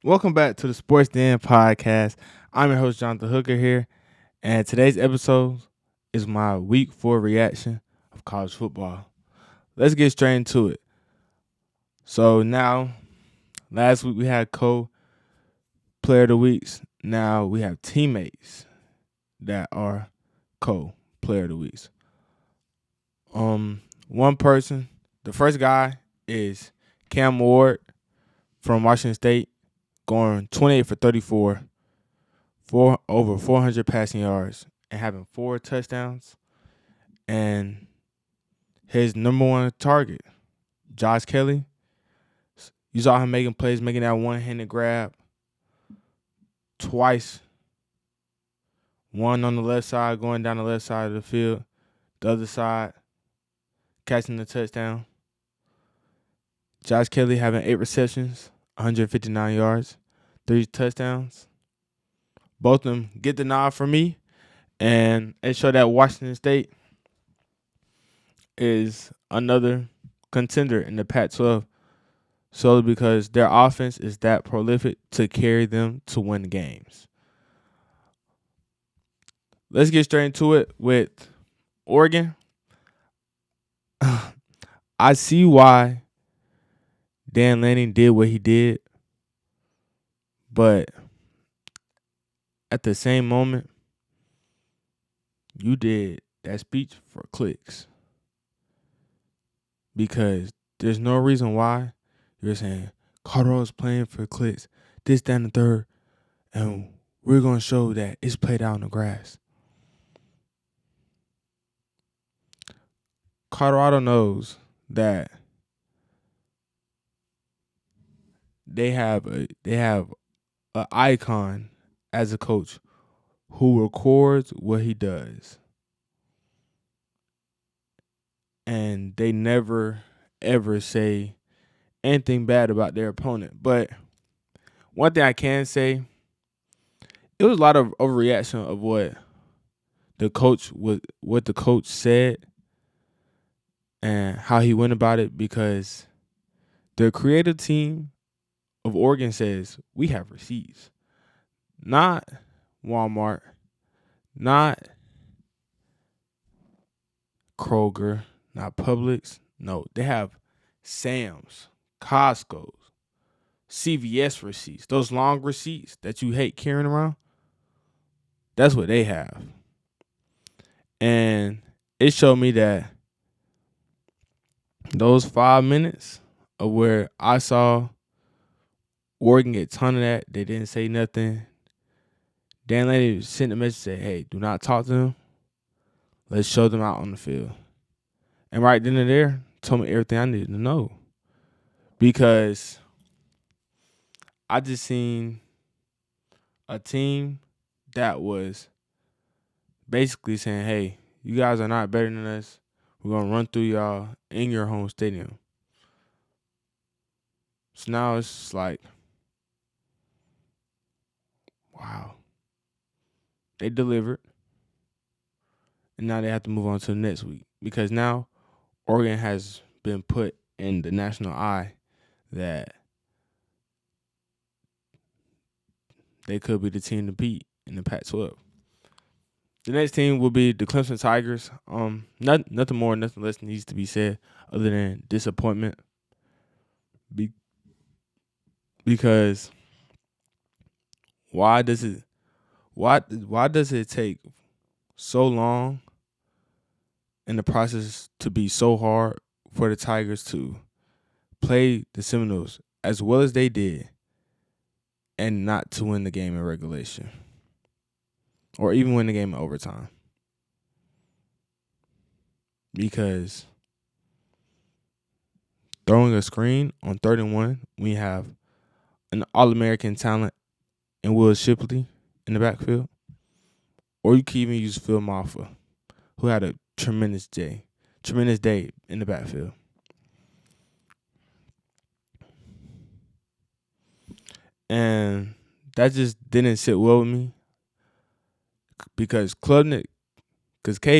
Welcome back to the Sports Den podcast. I'm your host, Jonathan Hooker here, and today's episode is my week 4 reaction of college football. Let's get straight into it. So now, last week we had co-player of the weeks. Now we have teammates that are co-player of the weeks. One person, the first guy is Cam Ward from Washington State, going 28 for 34. Over 400 passing yards and having 4 touchdowns. And his number one target, Josh Kelly, you saw him making plays, making that one-handed grab twice. One on the left side, going down the left side of the field. The other side, catching the touchdown. Josh Kelly having 8 receptions, 159 yards, 3 touchdowns. Both of them get the nod for me. And it showed that Washington State is another contender in the Pac-12 solely because their offense is that prolific to carry them to win games. Let's get straight into it with Oregon. I see why Dan Lanning did what he did, but at the same moment, you did that speech for clicks. Because there's no reason why you're saying Colorado's playing for clicks, this, that, and the third, and we're going to show that it's played out on the grass. Colorado knows that they have an icon as a coach who records what he does. And they never, ever say anything bad about their opponent. But one thing I can say, it was a lot of overreaction of what the coach said and how he went about it, because the creative team of Oregon says we have receipts. Not Walmart, not Kroger, not Publix. No, they have Sam's, Costco's, CVS receipts. Those long receipts that you hate carrying around, that's what they have. And it showed me that those 5 minutes of where I saw Oregon get a ton of that, they didn't say nothing. Dan Lanning sent a message, said, hey, do not talk to them. Let's show them out on the field. And right then and there, told me everything I needed to know. Because I just seen a team that was basically saying, hey, you guys are not better than us. We're going to run through y'all in your home stadium. So now it's just like, wow. They delivered. And now they have to move on to the next week. Because now Oregon has been put in the national eye that they could be the team to beat in the Pac-12. The next team will be the Clemson Tigers. Nothing more, nothing less needs to be said other than disappointment. Because why does it take so long in the process to be so hard for the Tigers to play the Seminoles as well as they did and not to win the game in regulation or even win the game in overtime? Because throwing a screen on 3rd and 1, we have an All-American talent in Will Shipley in the backfield. Or you can even use Phil Maffa, who had a tremendous day in the backfield. And that just didn't sit well with me because Cade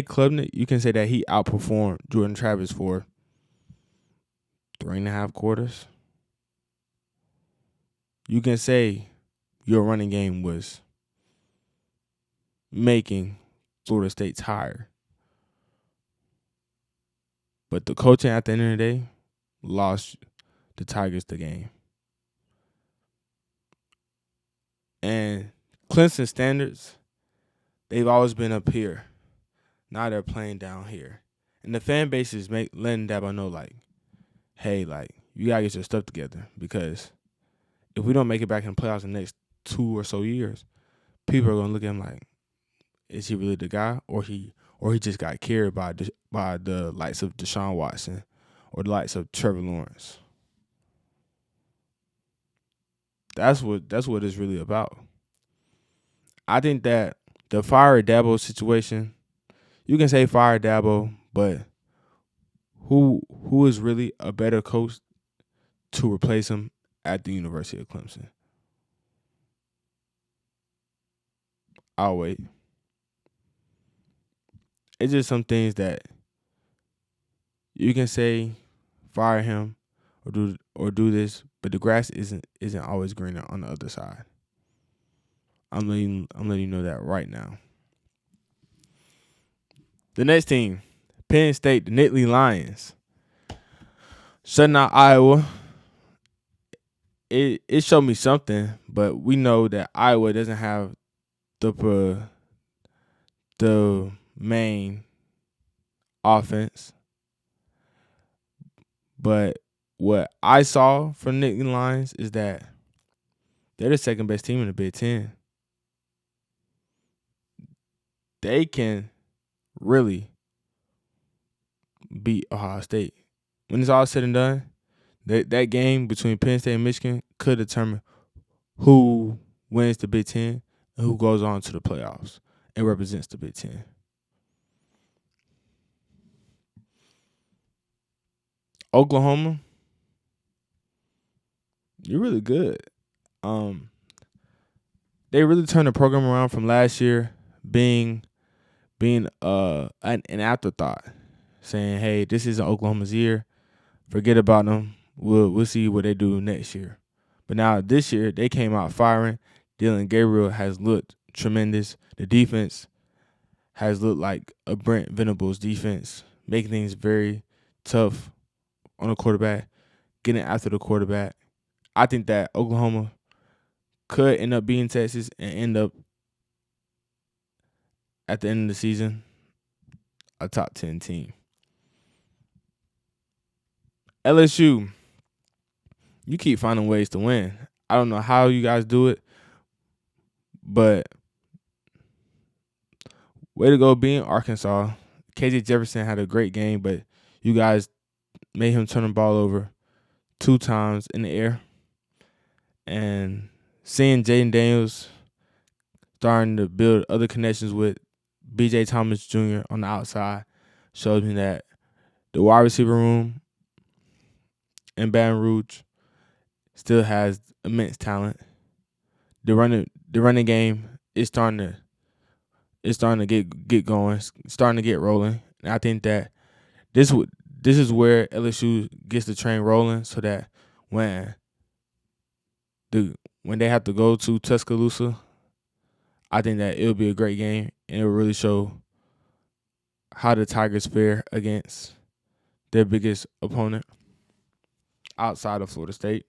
Klubnik, you can say that he outperformed Jordan Travis for 3.5 quarters. you can say your running game was making Florida State tired. But the coaching at the end of the day lost the Tigers the game. And Clemson standards, they've always been up here. Now they're playing down here. And the fan base is letting Dabo know, like, hey, like, you got to get your stuff together. Because if we don't make it back in the playoffs in the next 2 or so years, people are going to look at him like, is he really the guy? Or he just got carried by the likes of Deshaun Watson or the likes of Trevor Lawrence. That's what it's really about. I think that the fire Dabo situation, you can say fire Dabo, but who is really a better coach to replace him at the University of Clemson? I'll wait. It's just some things that you can say fire him or do this, but the grass isn't always greener on the other side. I'm letting you know that right now. The next team, Penn State, the Nittany Lions, shutting out Iowa. It showed me something, but we know that Iowa doesn't have the main offense. But what I saw from Nittany Lions is that they're the second best team in the Big Ten. They can really beat Ohio State. When it's all said and done, that game between Penn State and Michigan could determine who wins the Big Ten and who goes on to the playoffs and represents the Big Ten. Oklahoma, you're really good. They really turned the program around from last year being an afterthought, saying, "Hey, this isn't Oklahoma's year. Forget about them. We'll see what they do next year." But now this year they came out firing. Dylan Gabriel has looked tremendous. The defense has looked like a Brent Venables defense, making things very tough on the quarterback, getting after the quarterback. I think that Oklahoma could end up beating Texas and end up at the end of the season a top 10 team. LSU, you keep finding ways to win. I don't know how you guys do it, but way to go being Arkansas. KJ Jefferson had a great game, but you guys made him turn the ball over 2 times in the air. And seeing Jaden Daniels starting to build other connections with B.J. Thomas Jr. on the outside shows me that the wide receiver room in Baton Rouge still has immense talent. The running game is starting to get going, starting to get rolling. And I think that this is where LSU gets the train rolling, so that when they have to go to Tuscaloosa, I think that it'll be a great game, and it'll really show how the Tigers fare against their biggest opponent outside of Florida State.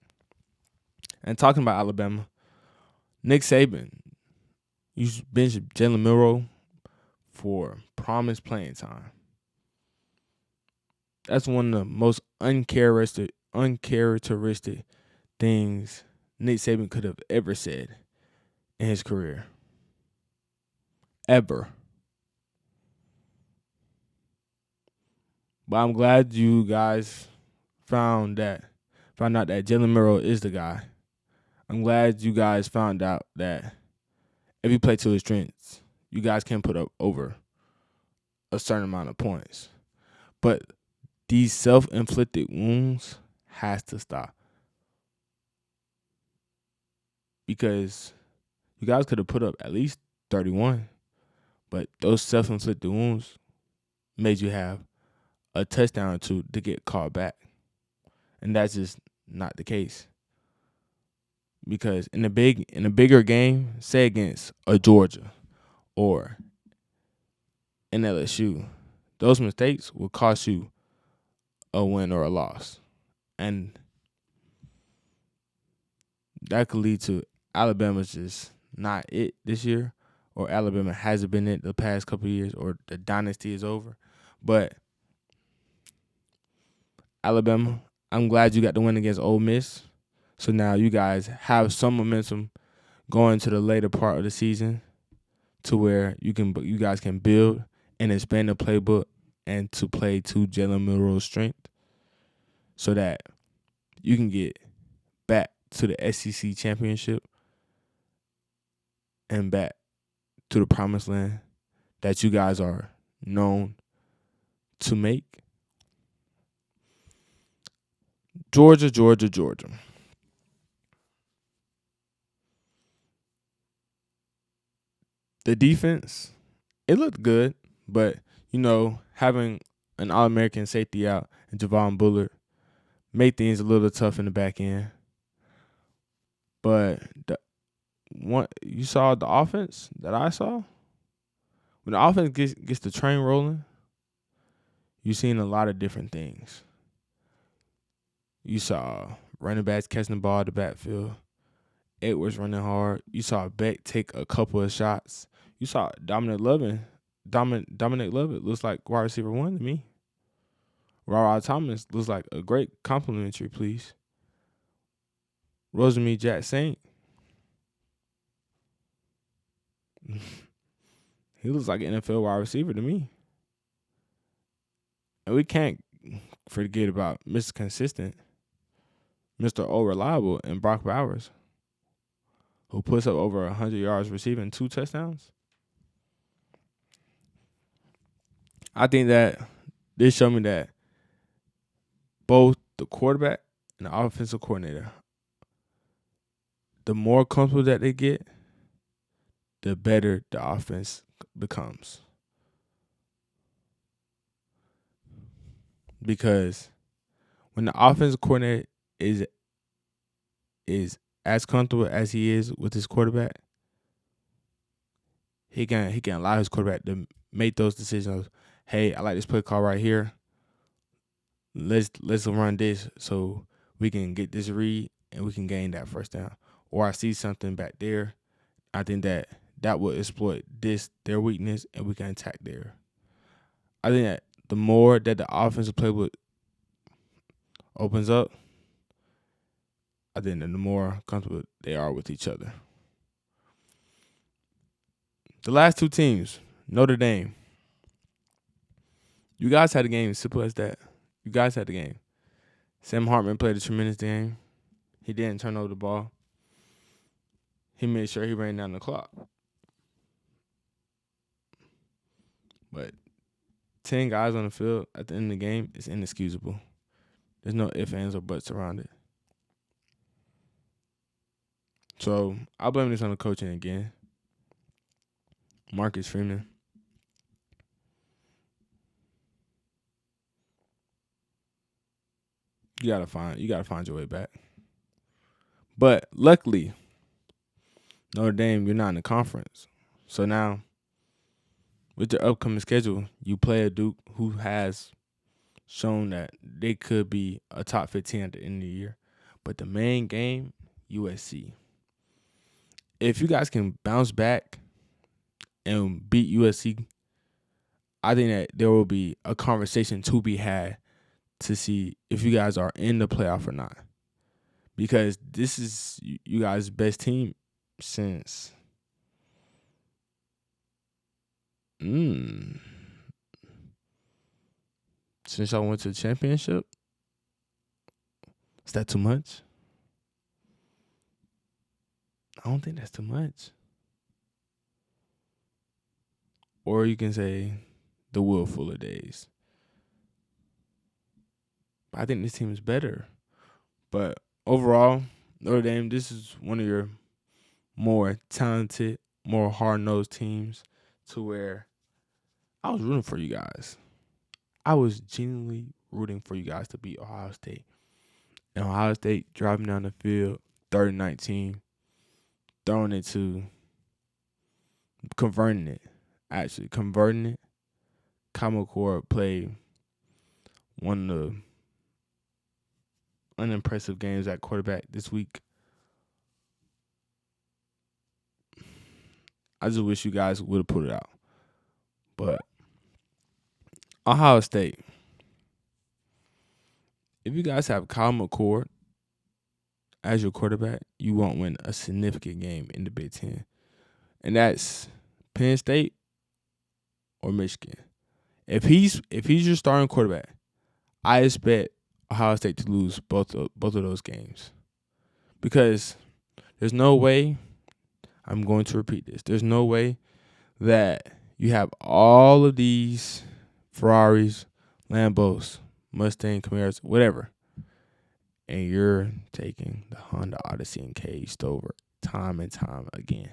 And talking about Alabama, Nick Saban, you benched Jalen Milroe for promised playing time. That's one of the most uncharacteristic things Nick Saban could have ever said in his career. Ever. But I'm glad you guys found out that Jalen Milroe is the guy. I'm glad you guys found out that if you play to his strengths, you guys can put up over a certain amount of points. But these self-inflicted wounds has to stop. Because you guys could have put up at least 31, but those self-inflicted wounds made you have a touchdown or two to get called back. And that's just not the case. because in a bigger game, say against a Georgia or an LSU, those mistakes will cost you a win or a loss, and that could lead to Alabama's just not it this year, or Alabama hasn't been it the past couple of years, or the dynasty is over. But Alabama, I'm glad you got the win against Ole Miss. So now you guys have some momentum going to the later part of the season, to where you guys can build and expand the playbook and to play to Jalen Milroe's strength, so that you can get back to the SEC championship and back to the promised land that you guys are known to make. Georgia, Georgia, Georgia. The defense, it looked good, but having an All-American safety out and Javon Bullard made things a little tough in the back end. But you saw the offense that I saw. When the offense gets the train rolling, you've seen a lot of different things. You saw running backs catching the ball at the backfield. Edwards running hard. You saw Beck take a couple of shots. You saw Dominic Lovett. Dominic Lovett looks like wide receiver 1 to me. Rara Thomas looks like a great complimentary piece. Rosamie Jack Saint. He looks like an NFL wide receiver to me. And we can't forget about Mr. Consistent, Mr. O Reliable, and Brock Bowers, who puts up over 100 yards receiving 2 touchdowns. I think that this showed me that both the quarterback and the offensive coordinator, the more comfortable that they get, the better the offense becomes. Because when the offensive coordinator is as comfortable as he is with his quarterback, he can allow his quarterback to make those decisions. Hey, I like this play call right here. Let's run this so we can get this read and we can gain that first down. Or I see something back there. I think that will exploit their weakness, and we can attack there. I think that the more that the offensive playbook opens up, I think that the more comfortable they are with each other. The last 2 teams, Notre Dame. You guys had a game, simple as that. You guys had the game. Sam Hartman played a tremendous game. He didn't turn over the ball. He made sure he ran down the clock. But 10 guys on the field at the end of the game is inexcusable. There's no ifs, ands, or buts around it. So I blame this on the coaching again. Marcus Freeman. You gotta find your way back. But luckily, Notre Dame, you're not in the conference. So now, with your upcoming schedule, you play a Duke who has shown that they could be a top 15 at the end of the year. But the main game, USC. If you guys can bounce back and beat USC, I think that there will be a conversation to be had to see if you guys are in the playoff or not. Because this is you guys' best team since since y'all went to the championship. Is that too much? I don't think that's too much. Or you can say the Will Fuller days. But I think this team is better. But overall, Notre Dame, this is one of your more talented, more hard-nosed teams, to where I was rooting for you guys. I was genuinely rooting for you guys to beat Ohio State. And Ohio State driving down the field, third and 19, throwing it to converting it. Actually, converting it. Kyle McCord played one of the unimpressive games at quarterback this week. I just wish you guys would have put it out. But Ohio State, if you guys have Kyle McCord as your quarterback, you won't win a significant game in the Big Ten. And that's Penn State or Michigan. If he's your starting quarterback, I expect Ohio State to lose both of those games. Because there's no way, I'm going to repeat this, there's no way that you have all of these Ferraris, Lambos, Mustang, Camaros, whatever, and you're taking the Honda Odyssey and Cage Stover time and time again.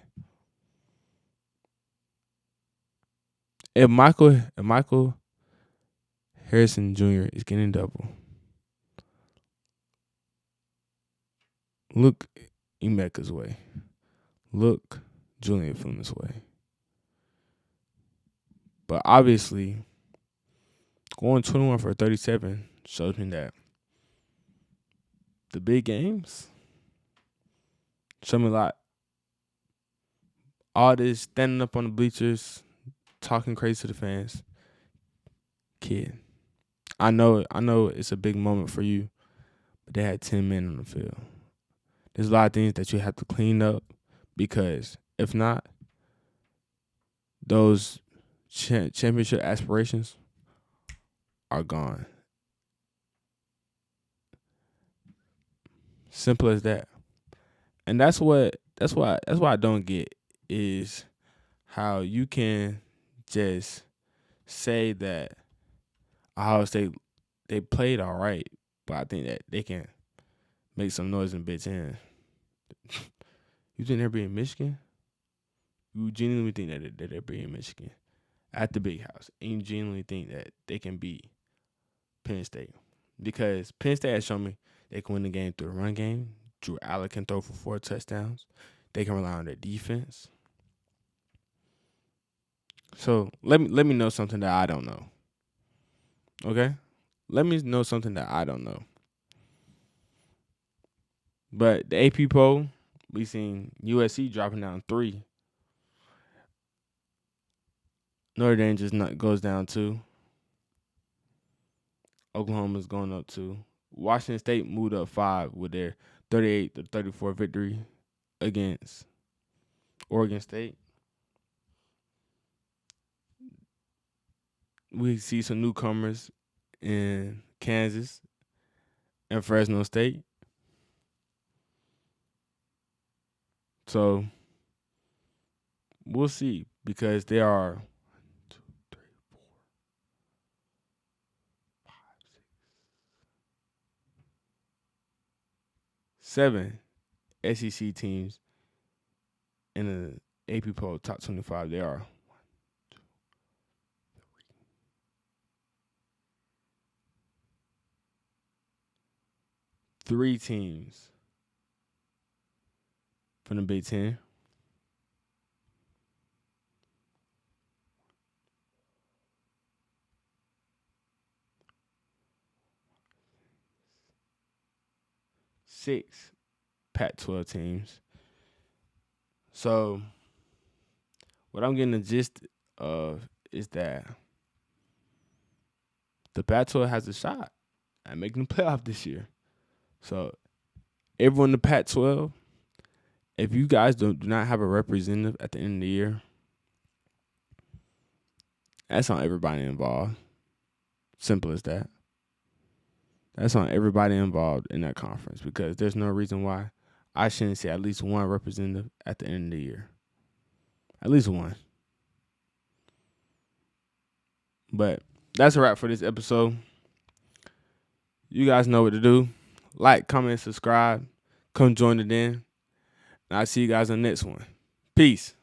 If Michael Harrison Jr. is getting double, look Emeka's way. Look Julian Fleming's way. But obviously, going 21 for 37 shows me that the big games show me a lot. All this standing up on the bleachers, talking crazy to the fans. Kid, I know it's a big moment for you, but they had 10 men on the field. There's a lot of things that you have to clean up because if not, those championship aspirations are gone. Simple as that. And that's why I don't get is how you can just say that Ohio State, they played all right, but I think that they can make some noise in Big Ten. You think they're beating Michigan? You genuinely think that they're beating Michigan at the Big House, and you genuinely think that they can beat Penn State? Because Penn State has shown me they can win the game through a run game. Drew Allen can throw for 4 touchdowns. They can rely on their defense. So let me know something that I don't know. Okay? Let me know something that I don't know. But the AP poll, we seen USC dropping down 3. Notre Dame just goes down 2. Oklahoma's going up 2. Washington State moved up 5 with their 38-34 victory against Oregon State. We see some newcomers in Kansas and Fresno State. So we'll see because there are 1, 2, 3, 4, 5, 6, 7 SEC teams in the AP poll top 25. There are 3 teams from the Big Ten. 6 Pac-12 teams. So what I'm getting the gist of is that the Pac-12 has a shot at making the playoff this year. So everyone in the Pac-12, if you guys do not have a representative at the end of the year, that's on everybody involved. Simple as that. That's on everybody involved in that conference because there's no reason why I shouldn't see at least one representative at the end of the year. At least one. But that's a wrap for this episode. You guys know what to do. Like, comment, subscribe. Come join the den. And I'll see you guys on the next one. Peace.